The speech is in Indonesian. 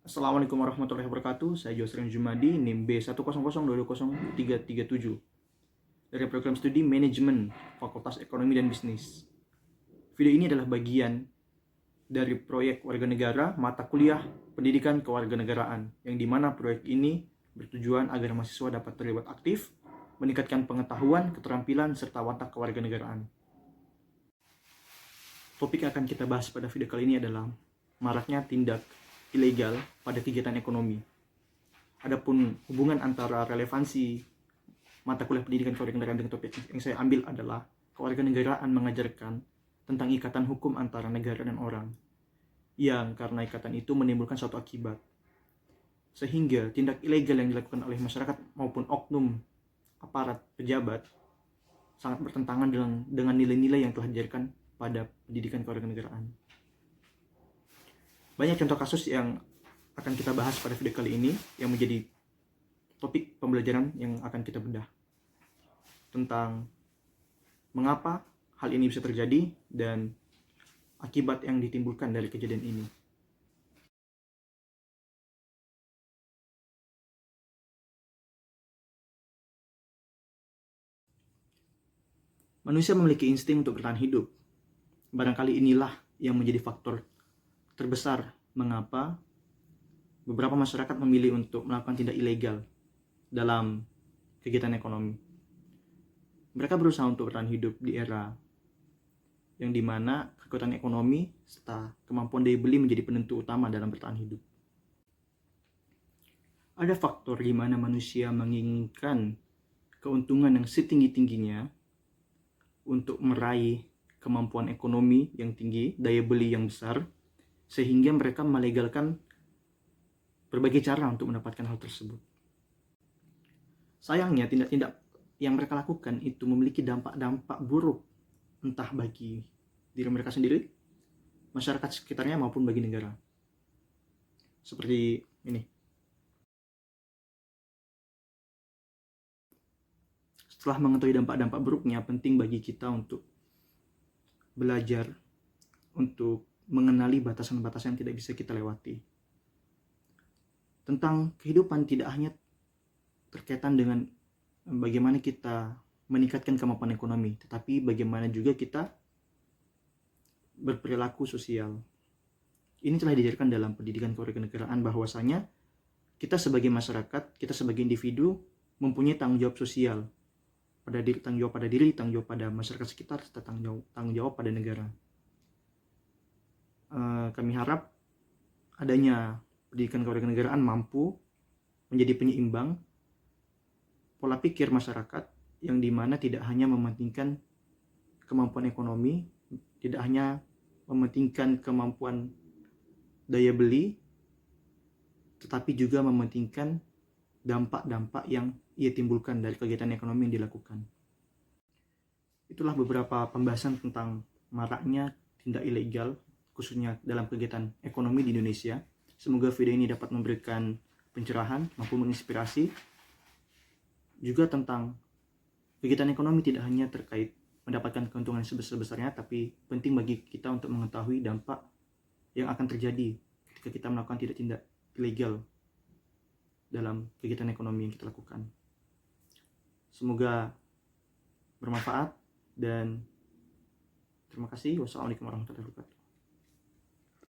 Assalamualaikum warahmatullahi wabarakatuh. Saya Josrin Jumadi, NIM B100220337 dari program studi Manajemen Fakultas Ekonomi dan Bisnis. Video ini adalah bagian dari proyek warga negara mata kuliah Pendidikan Kewarganegaraan, yang dimana proyek ini bertujuan agar mahasiswa dapat terlibat aktif, meningkatkan pengetahuan, keterampilan, serta watak kewarganegaraan. Topik yang akan kita bahas pada video kali ini adalah maraknya tindak ilegal pada kegiatan ekonomi. Adapun hubungan antara relevansi mata kuliah pendidikan kewarganegaraan dengan topik yang saya ambil adalah kewarganegaraan mengajarkan tentang ikatan hukum antara negara dan orang, yang karena ikatan itu menimbulkan suatu akibat, sehingga tindak ilegal yang dilakukan oleh masyarakat maupun oknum aparat pejabat sangat bertentangan dengan nilai-nilai yang telah diajarkan pada pendidikan kewarganegaraan. Banyak contoh kasus yang akan kita bahas pada video kali ini yang menjadi topik pembelajaran yang akan kita bedah tentang mengapa hal ini bisa terjadi dan akibat yang ditimbulkan dari kejadian ini. Manusia memiliki insting untuk bertahan hidup. Barangkali inilah yang menjadi faktor terbesar mengapa beberapa masyarakat memilih untuk melakukan tindak ilegal dalam kegiatan ekonomi. Mereka berusaha untuk bertahan hidup di era yang dimana kekuatan ekonomi serta kemampuan daya beli menjadi penentu utama dalam bertahan hidup. Ada faktor di mana manusia menginginkan keuntungan yang setinggi-tingginya untuk meraih kemampuan ekonomi yang tinggi, daya beli yang besar, sehingga mereka melegalkan berbagai cara untuk mendapatkan hal tersebut. Sayangnya tindak-tindak yang mereka lakukan itu memiliki dampak-dampak buruk, entah bagi diri mereka sendiri, masyarakat sekitarnya, maupun bagi negara. Seperti ini. Setelah mengetahui dampak-dampak buruknya, penting bagi kita untuk belajar untuk mengenali batasan-batasan yang tidak bisa kita lewati. Tentang kehidupan tidak hanya terkaitan dengan bagaimana kita meningkatkan kemampuan ekonomi, tetapi bagaimana juga kita berperilaku sosial. Ini telah diajarkan dalam pendidikan kewarganegaraan bahwasanya kita sebagai masyarakat, kita sebagai individu mempunyai tanggung jawab sosial pada diri, tanggung jawab pada masyarakat sekitar, serta tanggung jawab pada negara. Kami harap adanya pendidikan kewarganegaraan mampu menjadi penyeimbang pola pikir masyarakat yang dimana tidak hanya mementingkan kemampuan ekonomi, tidak hanya mementingkan kemampuan daya beli, tetapi juga mementingkan dampak-dampak yang ia timbulkan dari kegiatan ekonomi yang dilakukan. Itulah beberapa pembahasan tentang maraknya tindak ilegal, khususnya dalam kegiatan ekonomi di Indonesia. Semoga video ini dapat memberikan pencerahan, mampu menginspirasi juga tentang kegiatan ekonomi tidak hanya terkait mendapatkan keuntungan sebesar-besarnya, tapi penting bagi kita untuk mengetahui dampak yang akan terjadi ketika kita melakukan tindak ilegal dalam kegiatan ekonomi yang kita lakukan. Semoga bermanfaat dan terima kasih. Wassalamualaikum warahmatullahi wabarakatuh.